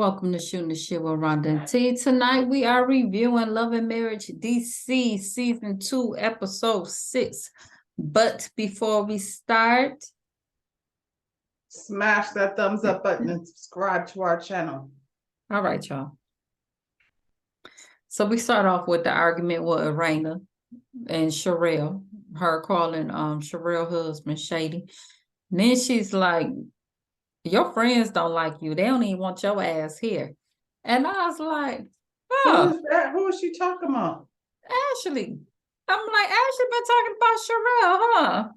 Welcome to Shooting the Shit with Rhonda and T. Tonight we are reviewing Love and Marriage DC Season 2, Episode 6. But before we start, smash that thumbs up button and subscribe to our channel. All right, y'all. So we start off with the argument with Irena and Sherelle, her calling Sherelle husband Shady. And then she's like, your friends don't like you. They don't even want your ass here. And I was like, oh. Who is that? Who is she talking about? Ashley. I'm like, Ashley been talking about Sherelle, huh?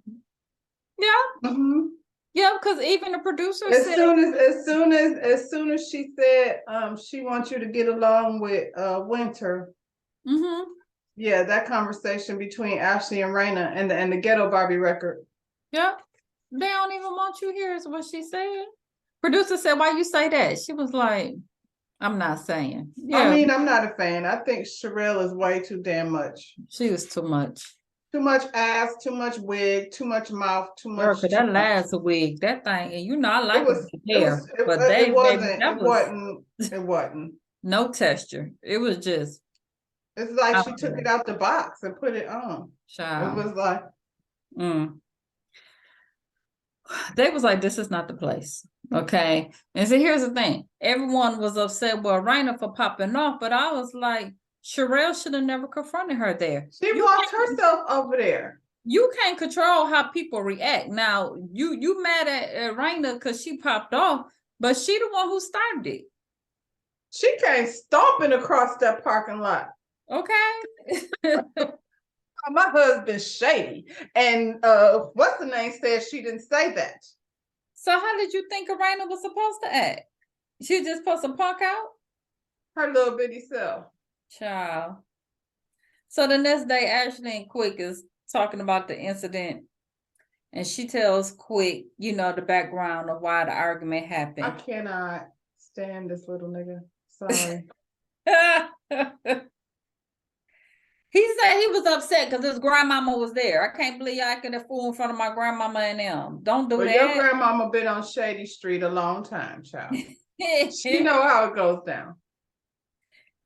Yeah. Mm-hmm. Yeah, because even the producer as said soon as she said she wants you to get along with Winter. Mm-hmm. Yeah, that conversation between Ashley and Raina and the Ghetto Barbie record. Yeah. They don't even want you here, is what she said. Producer said, why you say that? She was like, I'm not saying. Yeah. I mean, I'm not a fan. I think Sherelle is way too damn much. She was too much. Too much ass, too much wig, too much mouth, too much. Girl, but that last wig, that thing, and you know I like it hair, but it wasn't. No texture. It was just. It's like she took it out the box and put it on. Child. It was like. They was like, this is not the place. Okay. And so here's the thing. Everyone was upset with Raina for popping off, but I was like, Sherelle should have never confronted her there. She walked herself over there. You can't control how people react. Now, you mad at Raina because she popped off, but she the one who started it. She came stomping across that parking lot. Okay. My husband's shady. And what's the name said she didn't say that. So how did you think Raina was supposed to act? She just supposed to punk out? Her little bitty self. Child. So the next day, Ashley and Quick is talking about the incident. And she tells Quick, you know, the background of why the argument happened. I cannot stand this little nigga. Sorry. He said he was upset because his grandmama was there. I can't believe I can fool in front of my grandmama and them. Don't do that. Your grandmama been on Shady Street a long time, child. She know how it goes down.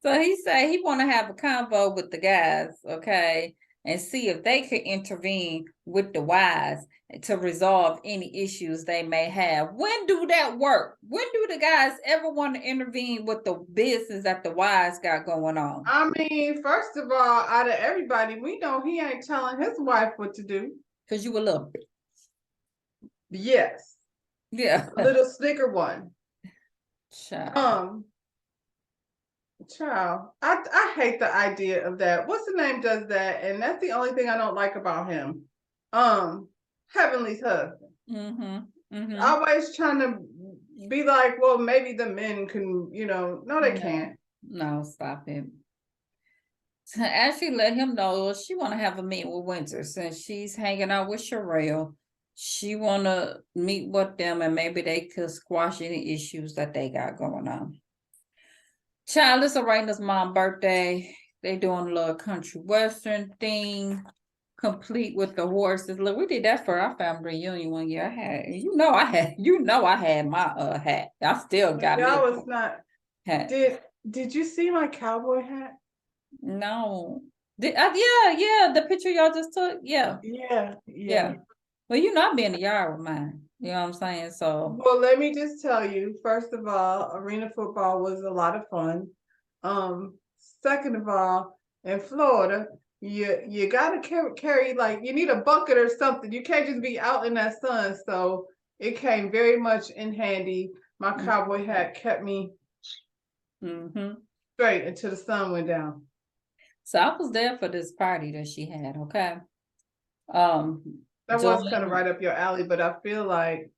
So he said he want to have a convo with the guys, okay, and see if they could intervene with the wives to resolve any issues they may have. When do that work? When do the guys ever want to intervene with the business that the wives got going on? I mean, first of all, out of everybody, we know he ain't telling his wife what to do. Because you a little bit. Yes. Yeah. A little snicker one. Child. Child, I hate the idea of that. What's the name does that? And that's the only thing I don't like about him. Heavenly's husband. Mm-hmm. Mm-hmm. Always trying to be like, well, maybe the men can, you know, no, they can't. No, stop it. Ashley let him know she want to have a meeting with Winter since she's hanging out with Sherelle. She want to meet with them and maybe they could squash any issues that they got going on. Child, it's Arena's mom's birthday. They doing a little country western thing, complete with the horses. Look, we did that for our family reunion one year. I had my hat. I still got it. That was not hat. Did you see my cowboy hat? No. Yeah. The picture y'all just took. Yeah. Well, you know, I've been in the yard with mine. You know what I'm saying? So, well, let me just tell you, first of all, arena football was a lot of fun. Second of all, in Florida, you gotta carry like you need a bucket or something. You can't just be out in that sun. So it came very much in handy. My cowboy hat kept me straight until the sun went down. So I was there for this party that she had. Okay. That was kind of right up your alley, but I feel like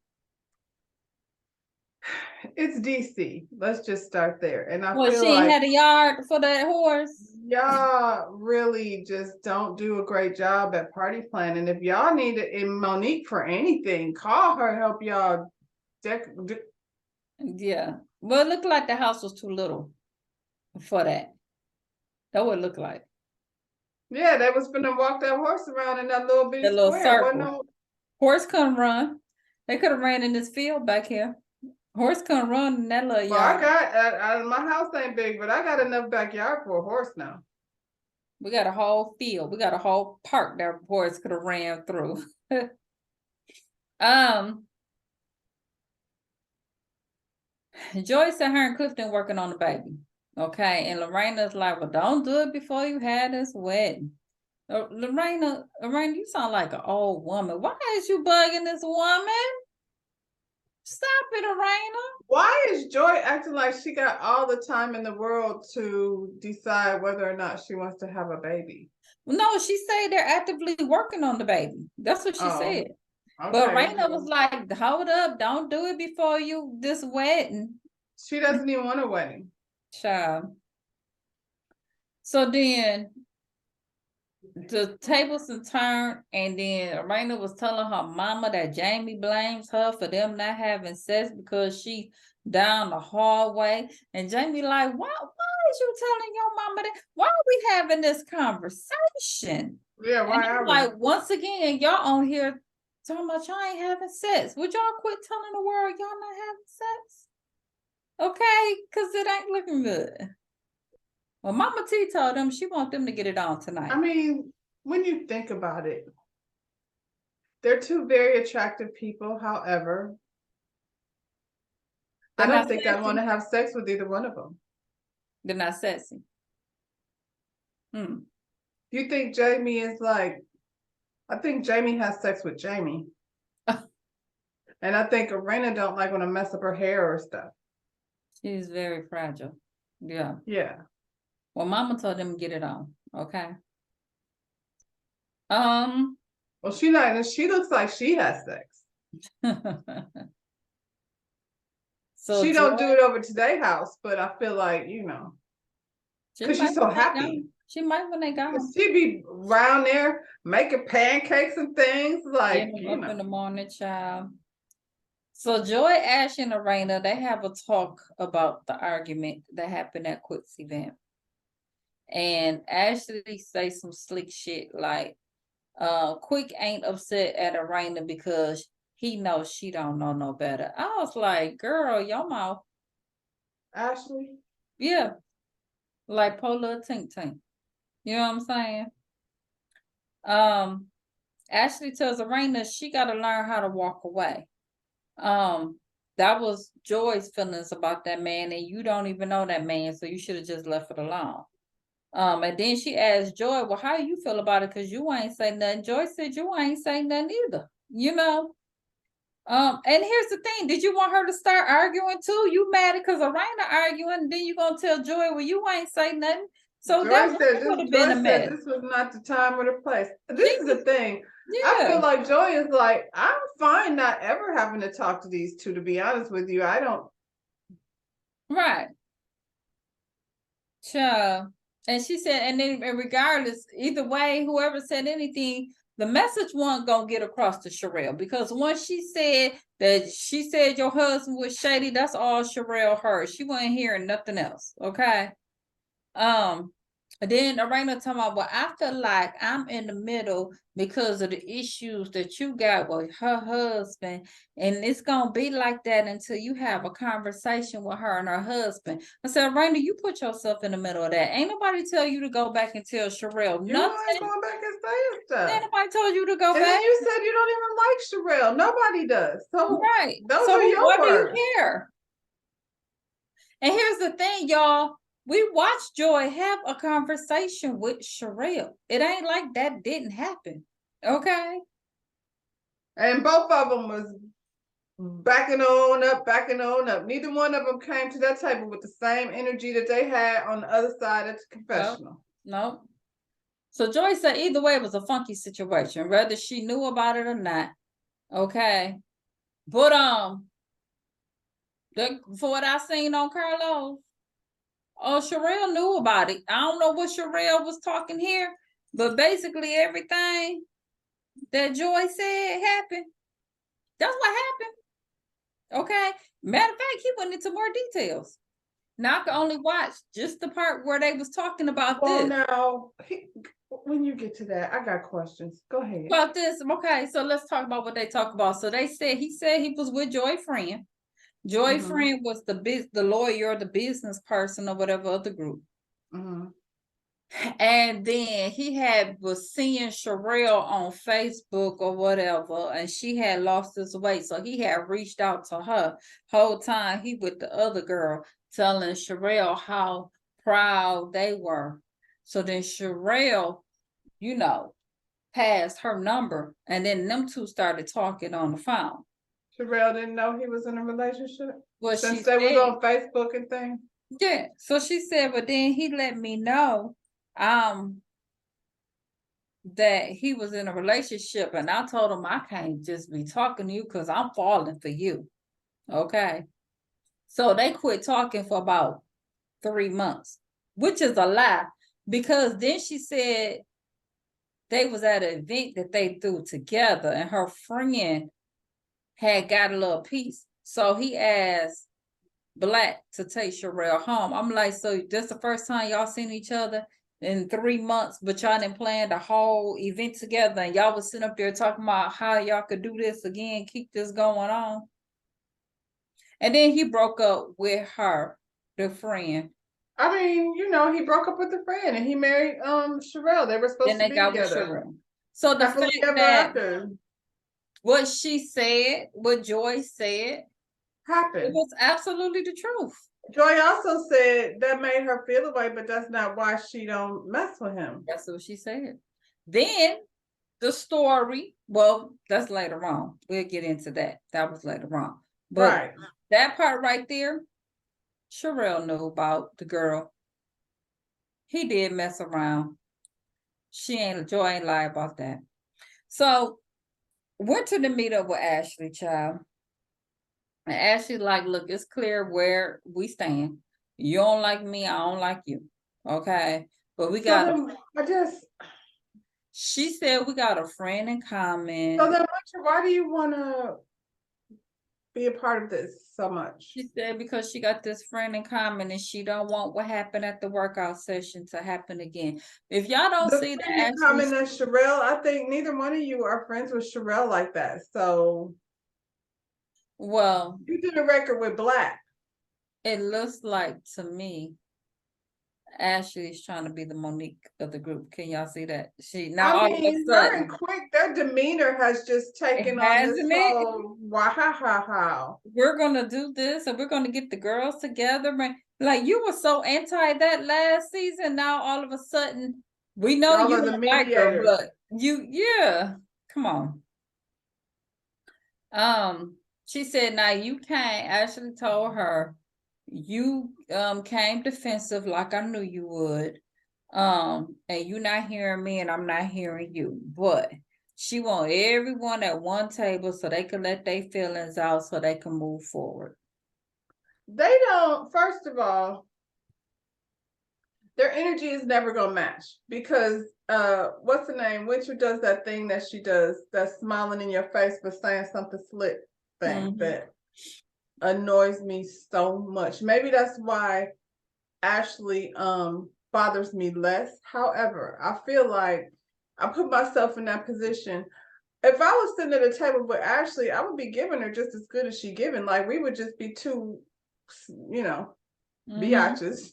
it's DC. Let's just start there. And I feel she like had a yard for that horse. Y'all really just don't do a great job at party planning. If y'all need Monique for anything, call her, help y'all. Yeah. Well, it looked like the house was too little for that. That would look like. Yeah, they was gonna walk that horse around in that little bitty square. Circle. Horse couldn't run. They could have ran in this field back here. Horse couldn't run in that little Well, I yard. got my house ain't big, but I got enough backyard for a horse now. We got a whole field. We got a whole park that horse could have ran through. um, Joyce and her and Clifton working on the baby. Okay, and Lorena's like, well, don't do it before you had this wedding. Lorena, you sound like an old woman. Why is you bugging this woman? Stop it, Lorena. Why is Joy acting like she got all the time in the world to decide whether or not she wants to have a baby? No, she said they're actively working on the baby. That's what she said. But Okay. Raina was like, hold up, don't do it before you this wedding. She doesn't even want a wedding. Child. So then the tables and turned, and then Raina was telling her mama that Jamie blames her for them not having sex because she down the hallway. And Jamie like, why is you telling your mama that? Why are we having this conversation? Yeah, why are we? Like, once again, y'all on here talking about y'all ain't having sex. Would y'all quit telling the world y'all not having sex? Okay, because it ain't looking good. Well, Mama T told them she want them to get it on tonight. I mean, when you think about it, they're two very attractive people. However, I don't think I want to have sex with either one of them. They're not sexy. You think Jamie is like, I think Jamie has sex with Jamie. And I think Arena don't like want to mess up her hair or stuff. She's very fragile. Yeah. Yeah. Well, Mama told them to get it on. Okay. Well, she looks like she has sex. So she don't do it over to their house, but I feel like, because she's so happy. She might when they go. She be around there making pancakes and things like up in the morning, child. So Joy, Ash, and Arena, they have a talk about the argument that happened at Quick's event. And Ashley say some slick shit like, Quick ain't upset at Arena because he knows she don't know no better. I was like, girl, your mouth. Ashley? Yeah. Like Polar Tink Tink. You know what I'm saying? Ashley tells Arena she got to learn how to walk away. That was Joy's feelings about that man, and you don't even know that man, so you should have just left it alone. And then she asked Joy, well, how you feel about it? Because you ain't say nothing. Joy said you ain't say nothing either. And here's the thing: did you want her to start arguing too? You mad because Arena arguing, and then you gonna tell Joy, well, you ain't say nothing. So Joy that would have been a mess. This was not the time or the place. This is the thing. Yeah. I feel like Joy is like, I'm fine not ever having to talk to these two, to be honest with you. I don't. Right. Sure. And she said, and then regardless, either way, whoever said anything, the message wasn't gonna get across to Sherelle, because once she said your husband was shady, that's all Sherelle heard. She wasn't hearing nothing else. Okay. Then Arena talking about, well, I feel like I'm in the middle because of the issues that you got with her husband, and it's gonna be like that until you have a conversation with her and her husband. I said, Arena, you put yourself in the middle of that. Ain't nobody tell you to go back and tell Sherelle nothing. You ain't going back and saying stuff. Ain't nobody told you to go back. And then you said you don't even like Sherelle. Nobody does. So right. Those are your words. What do you care? And here's the thing, y'all. We watched Joy have a conversation with Sherelle. It ain't like that didn't happen. Okay. And both of them was backing on up. Neither one of them came to that table with the same energy that they had on the other side of the confessional. No. So Joy said either way it was a funky situation, whether she knew about it or not. Okay. But for what I seen on Carlos, Sherelle knew about it. I don't know what Sherelle was talking here, but basically everything that Joy said happened. That's what happened. Okay. Matter of fact, he went into more details. Now I can only watch just the part where they was talking about this. Now, when you get to that, I got questions. Go ahead. About this. Okay, so let's talk about what they talk about. So he said he was with Joy's friend. Joy Mhm. friend was the lawyer, the business person, or whatever other group. Mhm. And then he was seeing Sherelle on Facebook or whatever, and she had lost his weight. So he had reached out to her. Whole time he with the other girl, telling Sherelle how proud they were. So then Sherelle, passed her number, and then them two started talking on the phone. Sherelle didn't know he was in a relationship Well, since she they was said, on Facebook and things. yeah. So she said, but then he let me know, that he was in a relationship, and I told him I can't just be talking to you because I'm falling for you. Okay. So they quit talking for about 3 months, which is a lie, because then she said they was at an event that they threw together, and her friend had got a little piece. So he asked Black to take Sherelle home. I'm like, so this the first time y'all seen each other in 3 months, but y'all didn't plan the whole event together, and y'all was sitting up there talking about how y'all could do this again, keep this going on. And then he broke up with her, the friend. I mean, he broke up with a friend and he married Sherelle. They were supposed Then to they be got with together. Sherelle. So the Happily fact ever that after what she said, what Joy said, it happened. was absolutely the truth. Joy also said that made her feel away, but that's not why she don't mess with him. That's what she said. Then the story, well, that's later on. We'll get into that. That was later on. But Right. that part right there, Sherelle knew about the girl. He did mess around. Joy ain't lie about that. So went to the meetup with Ashley, child. And Ashley like, look, it's clear where we stand. You don't like me, I don't like you. Okay. But we got she said we got a friend in common. So then why do you wanna be a part of this so much? She said because she got this friend in common and she don't want what happened at the workout session to happen again. If y'all don't The see that friend in common as Sherelle, I think neither one of you are friends with Sherelle like that. So well, you did a record with Black. it looks like to me Ashley is trying to be the Monique of the group. Can y'all see that? All of a very sudden, quick, their demeanor has just taken on this hasn't it? whole wow. We're gonna do this and we're gonna get the girls together. Like you were so anti that last season. Now all of a sudden, we know Y'all you are the don't like her, mediators. but yeah, come on. She said, now you can't. Ashley told her, you came defensive like I knew you would. And you're not hearing me and I'm not hearing you. But she want everyone at one table so they can let their feelings out so they can move forward. They don't, first of all, their energy is never gonna match because what's the name? Winter does that thing that she does, that's smiling in your face but saying something slick thing that annoys me so much. Maybe that's why Ashley bothers me less. However, I feel like I put myself in that position. If I was sitting at a table with Ashley, I would be giving her just as good as she giving. Like we would just be two, biatches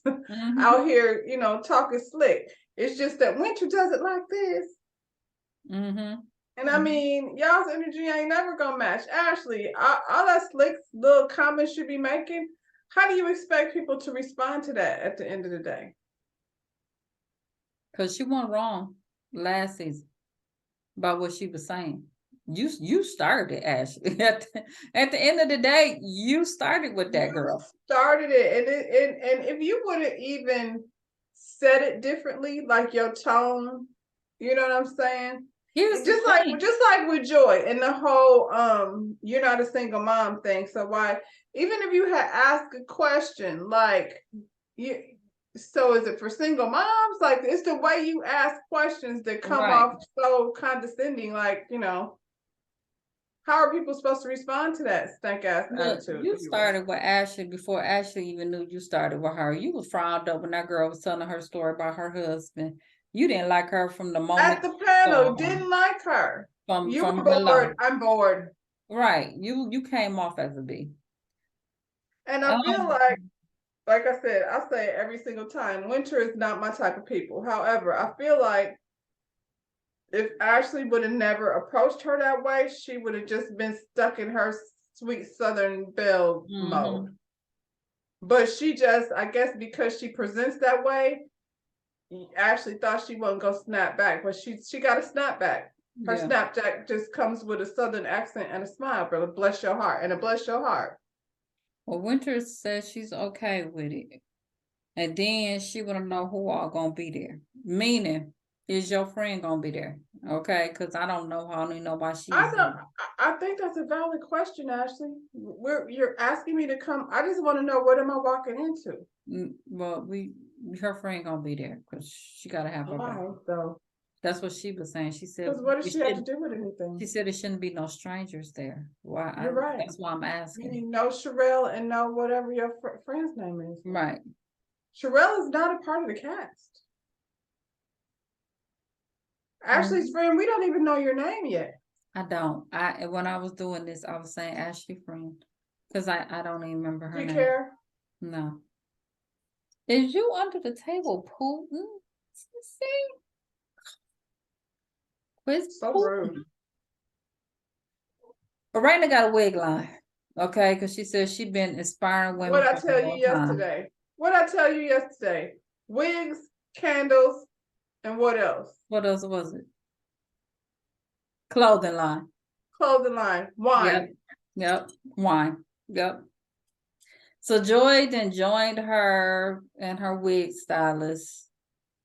out here, talking slick. It's just that Winter does it like this. And I mean, y'all's energy ain't never gonna match. Ashley, all that slick little comments you be making, how do you expect people to respond to that at the end of the day? Because she went wrong last season about what she was saying. You started, Ashley. At the end of the day, you started with that girl. Started it, and if you would have even said it differently, like your tone, you know what I'm saying? Just like with Joy and the whole you're not a single mom thing. So why, even if you had asked a question like so is it for single moms? Like it's the way you ask questions that come off so condescending, like, how are people supposed to respond to that stank ass attitude? You started with Ashley before Ashley even knew you started with her. You was frowned up when that girl was telling her story about her husband. You didn't like her from the moment at the panel, didn't like her. You were bored. I'm bored. Right. You came off as a B. And I feel like I said, I say it every single time, Winter is not my type of people. However, I feel like if Ashley would have never approached her that way, she would have just been stuck in her sweet Southern belle mode. But she just, I guess because she presents that way, Ashley thought she wasn't gonna snap back, but she got a snap back. Her Yeah. snapback just comes with a Southern accent and a smile, brother. Bless your heart. And a bless your heart. Well, Winter says she's okay with it. And then she wanna know who all gonna be there. Meaning, is your friend gonna be there? Okay, because I don't know how, I don't know why I she's don't. I think that's a valid question, Ashley. You're asking me to come. I just want to know what am I walking into. well, her friend gonna be there because she gotta have her back. Why though? That's what she was saying. She said, Because what does she have to do with anything? she said it shouldn't be no strangers there. Why? You're right. That's why I'm asking. Meaning no Sherelle and no whatever your friend's name is. Right. Sherelle is not a part of the cast. Ashley's friend, we don't even know your name yet. I don't. When I was doing this, I was saying Ashley friend because I don't even remember her Do you name. care? No. Is you under the table, Putin? See? Where's So Putin? rude. Arena got a wig line, okay? Because she said she been inspiring women. What I tell you yesterday? What I tell you yesterday? Wigs, candles, and what else? What else was it? Clothing line. Clothing line. Wine. Yep. Wine. Yep. So Joy then joined her and her wig stylist,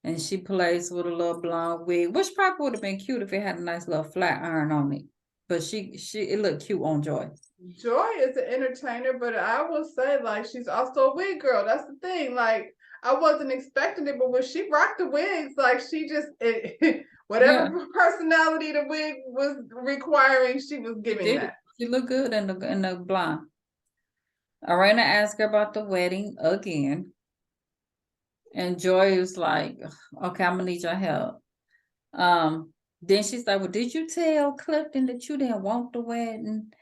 and she plays with a little blonde wig, which probably would have been cute if it had a nice little flat iron on it. But it looked cute on Joy. Joy is an entertainer, but I will say, like, she's also a wig girl. That's the thing. Like, I wasn't expecting it, but when she rocked the wigs, like, she just whatever personality the wig was requiring, she was giving that. She looked good in the blonde. Arena asked her about the wedding again. And Joy was like, okay, I'm gonna need your help. Then she's like, well, did you tell Clifton that you didn't want the wedding?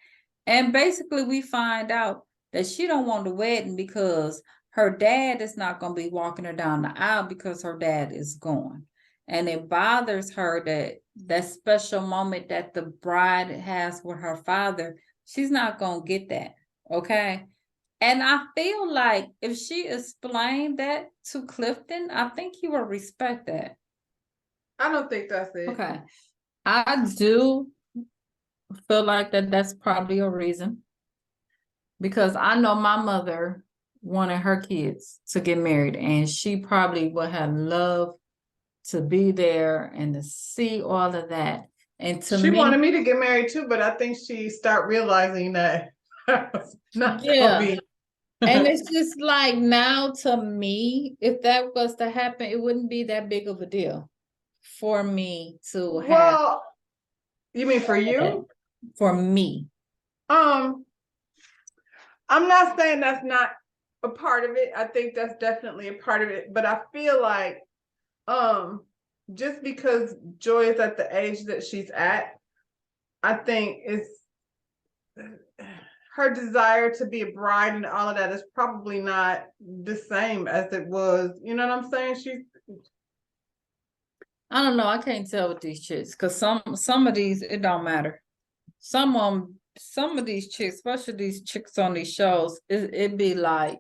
And basically we find out that she don't want the wedding because her dad is not gonna be walking her down the aisle because her dad is gone. And it bothers her that special moment that the bride has with her father, she's not gonna get that, okay? And I feel like if she explained that to Clifton, I think he will respect that. I don't think that's it. Okay. I do feel like that's probably a reason. Because I know my mother wanted her kids to get married, and she probably would have loved to be there and to see all of that. And she wanted me to get married too, but I think she started realizing that not gonna be. And it's just like now to me, if that was to happen, it wouldn't be that big of a deal for me to have. Well, you mean for you? For me. I'm not saying that's not a part of it. I think that's definitely a part of it, but I feel like just because Joy is at the age that she's at, I think it's her desire to be a bride and all of that is probably not the same as it was. You know what I'm saying? I don't know. I can't tell with these chicks because some of these it don't matter. Some of these chicks, especially these chicks on these shows, it be like,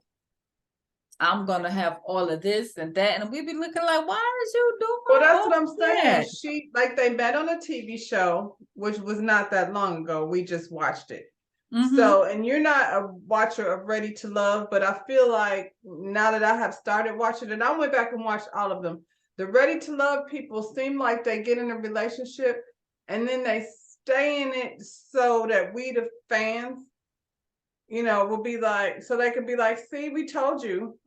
I'm gonna have all of this and that, and we be looking like, why is you doing? Well, that's what I'm saying. She they met on a TV show, which was not that long ago. We just watched it. So, and you're not a watcher of Ready to Love, but I feel like now that I have started watching it, I went back and watched all of them. The Ready to Love people seem like they get in a relationship and then they stay in it so that we, the fans, will be like, so they could be like, see, we told you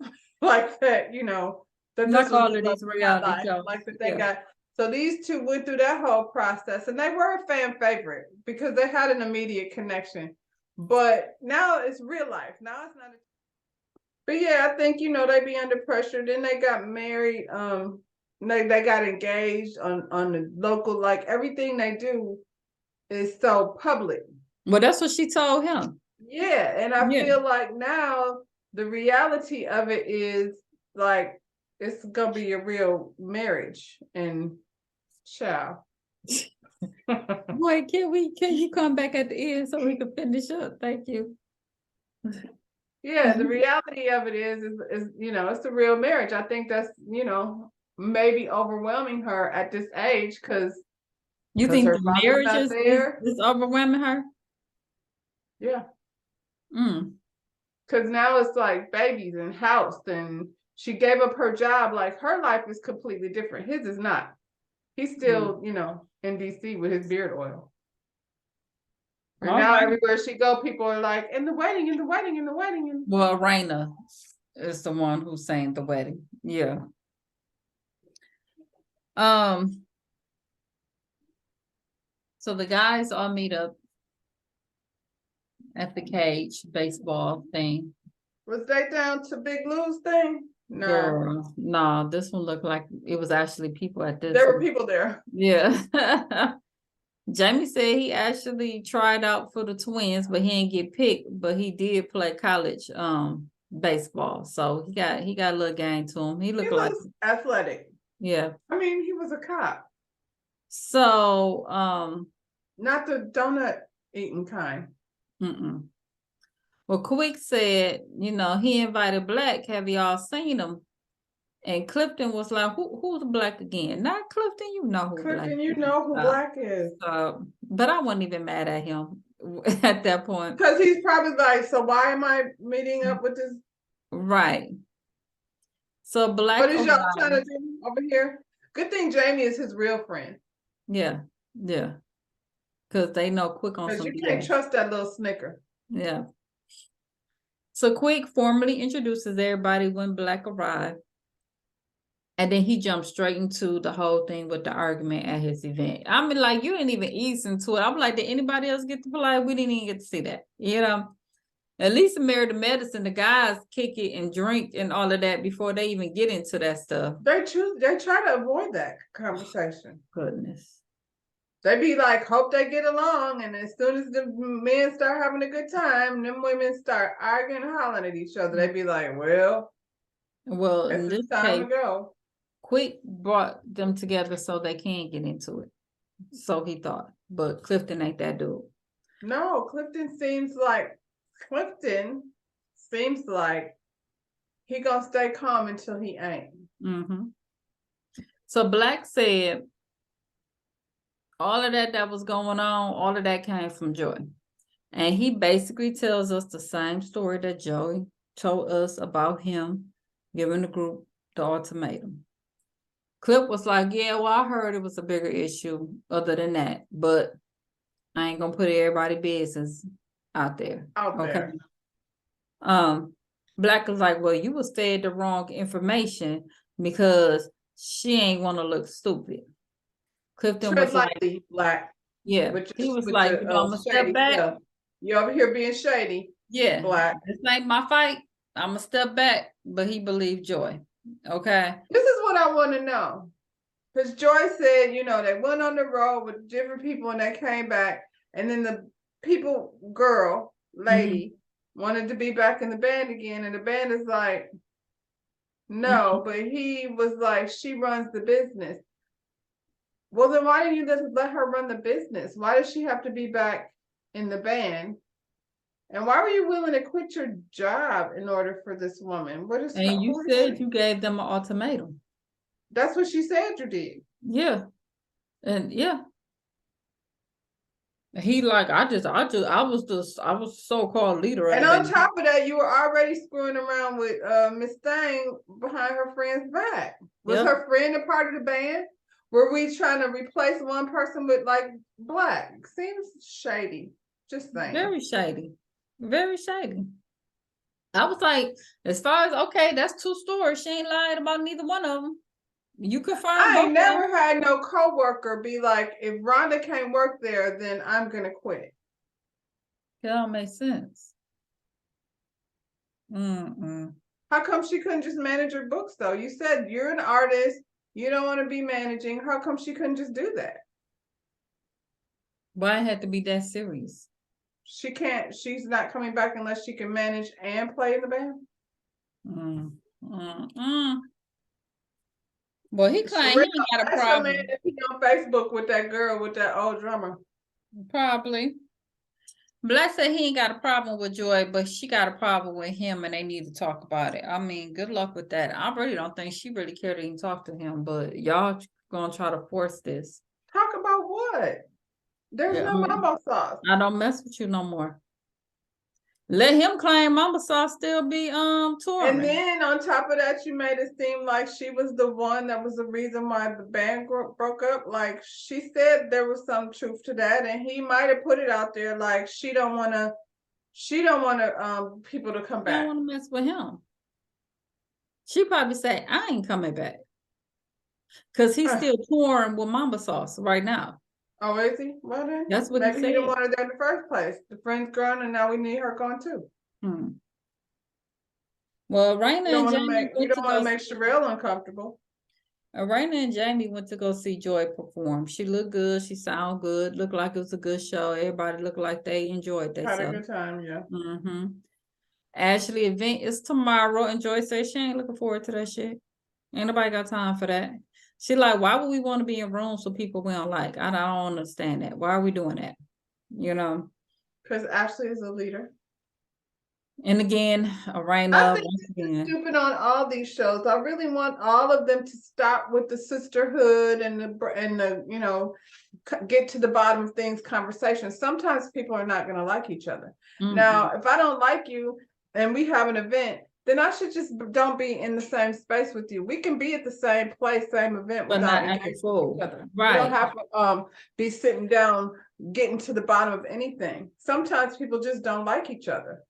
like that, that like all of these reality shows. Like that they got. So these two went through that whole process and they were a fan favorite because they had an immediate connection. But now it's real life. Now it's not. But yeah, I think, they be under pressure. Then they got married. They got engaged on the local, like everything they do is so public. Well, that's what she told him. Yeah, and I Yeah. feel like now the reality of it is like it's gonna be a real marriage and child. Boy, can you come back at the end so we can finish up? Thank you. Yeah, the reality of it is it's a real marriage. I think that's maybe overwhelming her at this age You because think her the father's marriage not there. is overwhelming her? Yeah, Mm, because now it's like babies and house, and she gave up her job. Like her life is completely different. His is not. He's mm. still in DC with his beard oil. And All now right. everywhere she go, people are like, in the wedding, in the wedding, in the wedding. Well, Raina is the one who's saying the wedding. Yeah. Um, so the guys all meet up at the cage baseball thing. Was they down to Big Lou's thing? No, Girl, no, this one looked like it was actually people at this there were one. people there. Yeah. Jamie said he actually tried out for the Twins, but he didn't get picked, but he did play college baseball. So he got a little game to him. He He looked like, looks athletic. yeah. I mean, he was a cop, So not the donut eating kind. mm-mm. Well, Quick said, he invited Black. Have y'all seen him? And Clifton was like, who's Black again? Not Clifton, you know who Black Clifton, you is. know who Black is. But I wasn't even mad at him at that point. Because he's probably like, so why am I meeting up with this? Right. So Black What is y'all trying to arrived. do over here? Good thing Jamie is his real friend. Yeah, yeah. Because they know Quick on Because some you can't BS. trust that little snicker. Yeah. So Quick formally introduces everybody when Black arrived. And then he jumped straight into the whole thing with the argument at his event. I mean, like, you didn't even ease into it. I'm like, did anybody else get to play? We didn't even get to see that. At least in Married to Medicine, the guys kick it and drink and all of that before they even get into that stuff. They try to avoid that conversation. Goodness. They be like, hope they get along, and as soon as the men start having a good time, them women start arguing and hollering at each other. They be like, well, In it's this time case, to go. Quick brought them together so they can get into it. So he thought, but Clifton ain't that dude. No, Clifton seems like he gonna stay calm until he ain't. Mm-hmm. So Black said all of that was going on, all of that came from Joy. And he basically tells us the same story that Joey told us about him giving the group the ultimatum. Clip was like, yeah, well, I heard it was a bigger issue other than that, but I ain't gonna put everybody business out there. There. Black was like, well, you was fed the wrong information because she ain't want to look stupid. Clifton Tread was like, lightly, Black. yeah, he was like, I'm gonna step back. Stuff. You over here being shady. Yeah, Black. this ain't my fight. I'm gonna step back, but he believed Joy. Okay. This is what I want to know. Because Joy said, they went on the road with different people and they came back. And then the lady, wanted to be back in the band again. And the band is like, no, but he was like, she runs the business. Well, then why didn't you just let her run the business? Why does she have to be back in the band? And why were you willing to quit your job in order for this woman? And you said you gave them an ultimatum. That's what she said you did. Yeah. And yeah. He like, I was so-called leader. And on top of that, you were already screwing around with Miss Thang behind her friend's back. Was her friend a part of the band? Were we trying to replace one person with like Black? Seems shady. Just saying. Very shady. Very shady. I was like, as far as, okay, that's two stories. She ain't lied about neither one of them. You confirm. I ain't never had no coworker be like, if Rhonda can't work there, then I'm gonna quit. That don't make sense. How come she couldn't just manage her books though? You said you're an artist, you don't want to be managing. How come she couldn't just do that? Why it had to be that serious? she's not coming back unless she can manage and play in the band? Well, he claimed he ain't got a That's your man problem. that he on Facebook with that girl with that old drummer. Probably. Bless said he ain't got a problem with Joy, but she got a problem with him and they need to talk about it. I mean, good luck with that. I really don't think she really cared to even talk to him, but y'all gonna try to force this. Talk about what? There's Yeah, no mambo sauce. I don't mess with you no more. Let him claim Mama Saw still be touring. And then on top of that, you made it seem like she was the one that was the reason why the band broke up. Like she said there was some truth to that, and he might have put it out there like she don't want people to come I back. don't want to mess with him. She probably say, I ain't coming back. Cause he's still touring with Mamba Sauce right now. Oh, is he? Well then, that's what maybe he said. He didn't want her there in the first place. The friend's gone, and now we need her gone too. Well, Raina and Jamie we don't want to make Sherelle uncomfortable. Raina and Jamie went to go see Joy perform. She looked good. She sounded good. Looked like it was a good show. Everybody looked like they enjoyed themselves. Had a good time, yeah. Ashley event is tomorrow, and Joy says she ain't looking forward to that shit. Ain't nobody got time for that. She like, why would we want to be in rooms with people we don't like? I don't understand that. Why are we doing that? You know? Because Ashley is a leader. And again, Raina, once again, stupid on all these shows. I really want all of them to stop with the sisterhood and the get to the bottom of things conversation. Sometimes people are not going to like each other. Now, if I don't like you and we have an event, then I should just don't be in the same space with you. We can be at the same place, same event, but without engaging each other. Right. We don't have to be sitting down, getting to the bottom of anything. Sometimes people just don't like each other.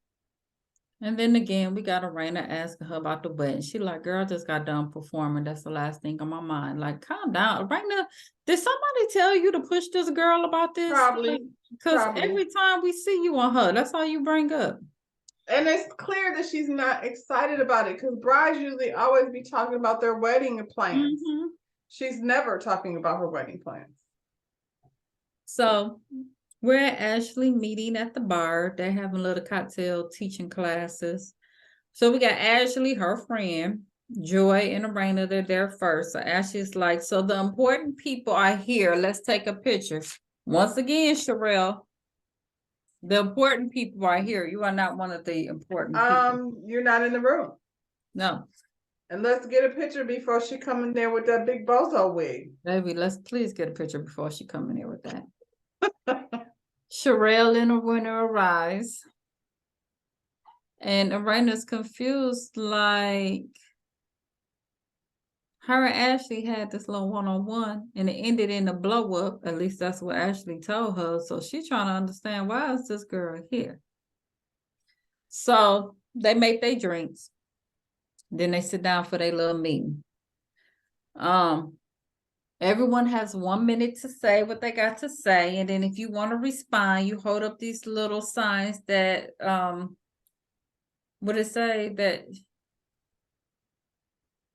And then again, we got Raina asking her about the wedding. She like, girl, just got done performing. That's the last thing on my mind. Like, calm down. Raina, did somebody tell you to push this girl about this? Probably. Because every time we see you on her, that's all you bring up. And it's clear that she's not excited about it because brides usually always be talking about their wedding plans. She's never talking about her wedding plans. So we're at Ashley meeting at the bar. They're having little cocktail teaching classes. So we got Ashley, her friend, Joy, and Raina. They're there first. So Ashley's like, so the important people are here. Let's take a picture. Once again, Sherelle, the important people are here. You are not one of the important people. You're not in the room. No. And let's get a picture before she come in there with that big bozo wig. Baby, let's please get a picture before she come in there with that. Sherelle and the winner arise. And Raina's confused, like her and Ashley had this little one-on-one and it ended in a blow up. At least that's what Ashley told her. So she's trying to understand, why is this girl here? So they make their drinks. Then they sit down for their little meeting. Everyone has 1 minute to say what they got to say. And then if you want to respond, you hold up these little signs that, what it say? That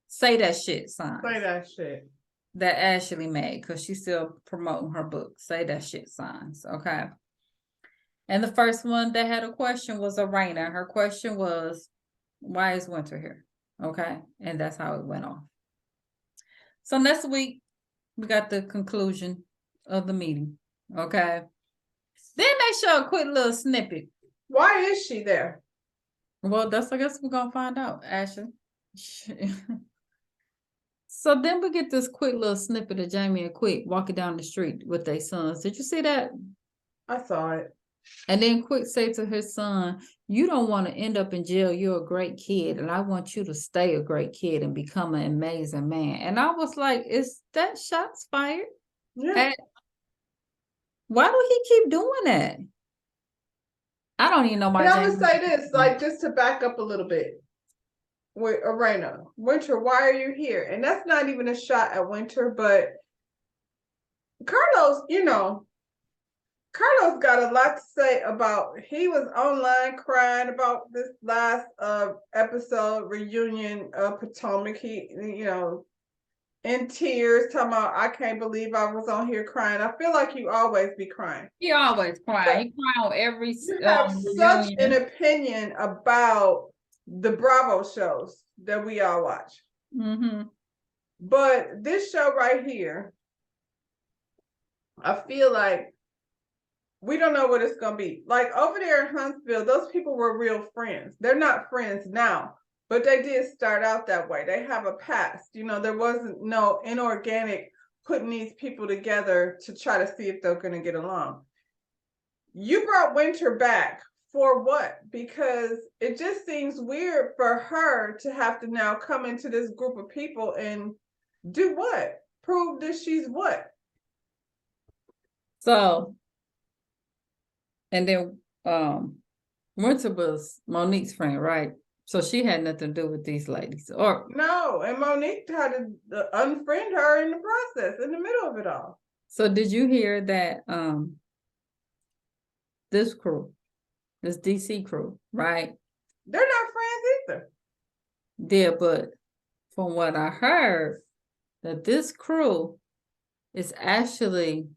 say that shit signs. Say that shit. That Ashley made, because she's still promoting her book. Say that shit signs. Okay. And the first one that had a question was Raina. Her question was, why is winter here? Okay. And that's how it went off. So next week, we got the conclusion of the meeting. Okay. Then they show a quick little snippet. Why is she there? Well, I guess we're going to find out, Ashley. So then we get this quick little snippet of Jamie and Quick walking down the street with their sons. Did you see that? I saw it. And then Quick said to his son, you don't want to end up in jail. You're a great kid. And I want you to stay a great kid and become an amazing man. And I was like, is that shots fired? Yeah. Why do he keep doing that? I don't even know why. And I would say this, like, just to back up a little bit. With Raina, Winter, why are you here? And that's not even a shot at Winter, but Carlos, Carlos got a lot to say about, he was online crying about this last episode reunion of Potomac. He, in tears, talking about, I can't believe I was on here crying. I feel like you always be crying. He always crying. He cry on every You have such an reunion. opinion about the Bravo shows that we all watch. Mm-hmm. But this show right here, I feel like we don't know what it's going to be. Like over there in Huntsville, those people were real friends. They're not friends now, but they did start out that way. They have a past. You know, there wasn't no inorganic putting these people together to try to see if they're going to get along. You brought Winter back for what? Because it just seems weird for her to have to now come into this group of people and do what? Prove that she's what? So, and then Winter was Monique's friend, right? So she had nothing to do with these ladies, or no. And Monique tried to unfriend her in the process, in the middle of it all. So did you hear that? This crew, this DC crew, right? They're not friends either. Yeah, but from what I heard, that this crew is actually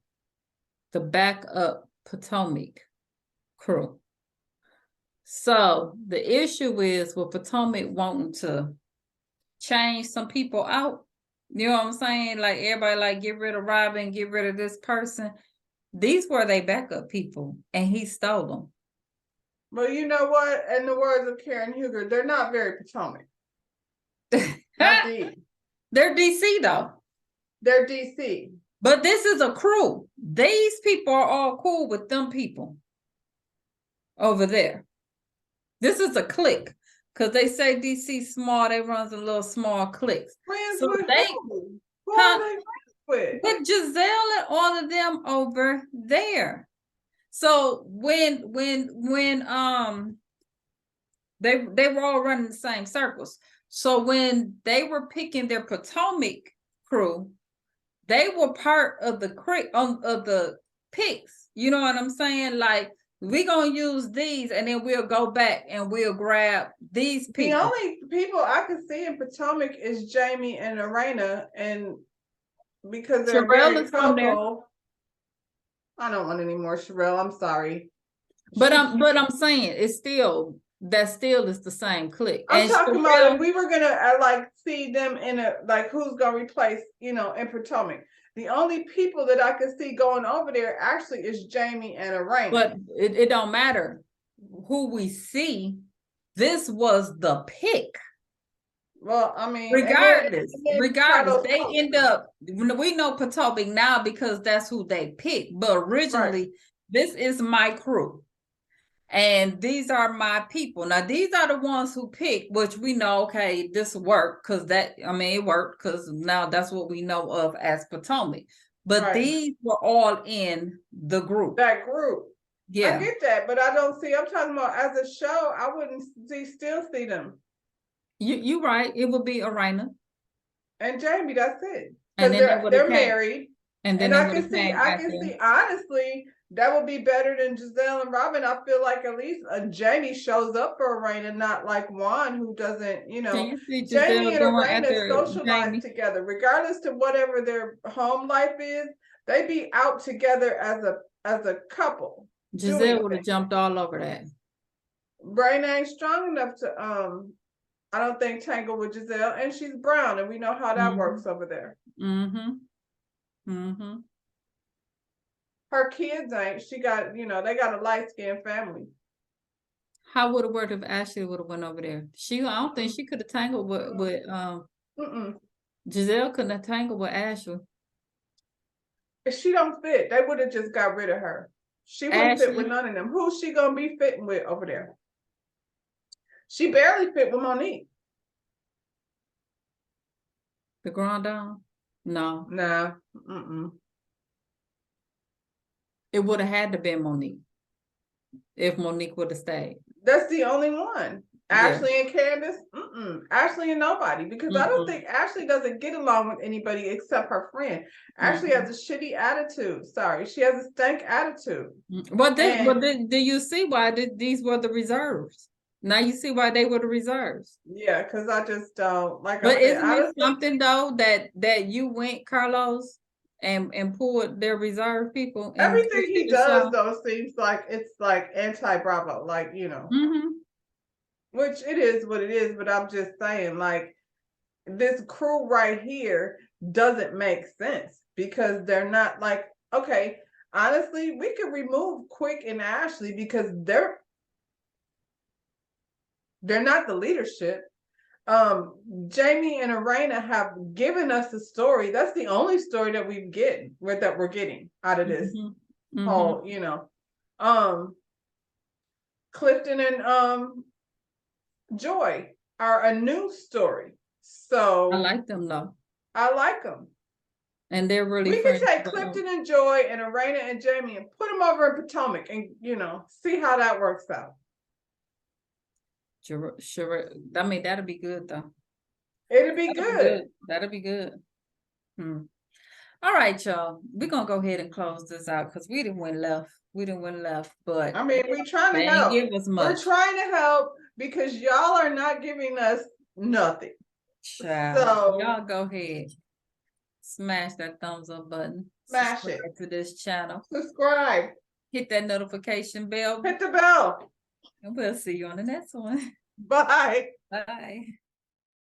the backup Potomac crew. So the issue is with Potomac wanting to change some people out. You know what I'm saying? Like everybody like get rid of Robin, get rid of this person. These were their backup people, and he stole them. Well, you know what? In the words of Karen Huger, they're not very Potomac. They're DC though. They're DC. But this is a crew. These people are all cool with them people over there. This is a clique. Because they say DC small, they runs a little small cliques. Friends so with they, who? Who are they friends with? With Giselle and all of them over there. So when they were all running the same circles. So when they were picking their Potomac crew, they were part of the picks. You know what I'm saying? Like, we're going to use these and then we'll go back and we'll grab these people. The only people I can see in Potomac is Jamie and Arena, and because they're very couple. I don't want any more Sherelle. I'm sorry. But I'm saying it's still, that still is the same clique. I'm talking about if we were gonna like see them in a, like, who's gonna replace, you know, in Potomac. The only people that I could see going over there actually is Jamie and Arena. But it don't matter who we see. This was the pick. Well, I mean, regardless, they end up, we know Potomac now because that's who they picked. But originally, this is my crew. And these are my people. Now, these are the ones who pick, which we know, okay, this worked because it worked because now that's what we know of as Potomac. But these were all in the group. That group. Yeah. I get that, but I don't see, I'm talking about as a show, I wouldn't still see them. You're right. It would be Arena. And Jamie, that's it. Because they're married. And then I can see, honestly, that would be better than Giselle and Robin. I feel like at least Jamie shows up for Arena, not like Juan, who doesn't, you know. Jamie and Arena socialize together, regardless to whatever their home life is. They be out together as a couple. Giselle would have jumped all over that. Raina ain't strong enough to I don't think tangle with Giselle, and she's brown, and we know how that works over there. Her kids ain't. She got, you know, they got a light-skinned family. How would it work if Ashley would have went over there? I don't think she could have tangled with Giselle couldn't have tangled with Ashley. If she don't fit, they would have just got rid of her. She wouldn't fit with none of them. Who's she gonna be fitting with over there? She barely fit with Monique. The Grand Dame? No. Nah. It would have had to be Monique if Monique would have stayed. That's the only one. Ashley and Candace? Ashley and nobody, because I don't think Ashley doesn't get along with anybody except her friend. Ashley has a shitty attitude. Sorry, she has a stank attitude. But do you see why these were the reserves? Now you see why they were the reserves. Yeah, because I just don't, like But I said, isn't it honestly, something though that you went, Carlos, and pulled their reserve people and everything just he did a does show? though seems like it's like anti-Bravo, like, Mm-hmm. which it is what it is, but I'm just saying, like, this crew right here doesn't make sense because they're not like, okay, honestly, we could remove Quick and Ashley because they're not the leadership. Jamie and Arena have given us a story. That's the only story that we're getting out of this Mm-hmm. whole, Clifton and Joy are a new story. So I like them though. I like them. And they're really We could friends. take Clifton and Joy and Arena and Jamie and put them over in Potomac and see how that works out. Sure. I mean, that'll be good though. It'll be good. That'll be good. All right, y'all. We're gonna go ahead and close this out because we didn't win left. But I mean, we're trying to they help. ain't give us much. We're trying to help because y'all are not giving us nothing. Child, So y'all go ahead. Smash that thumbs up button. Smash Subscribe it. to this channel. Subscribe. Hit that notification bell. Hit the bell. And we'll see you on the next one. Bye. Bye.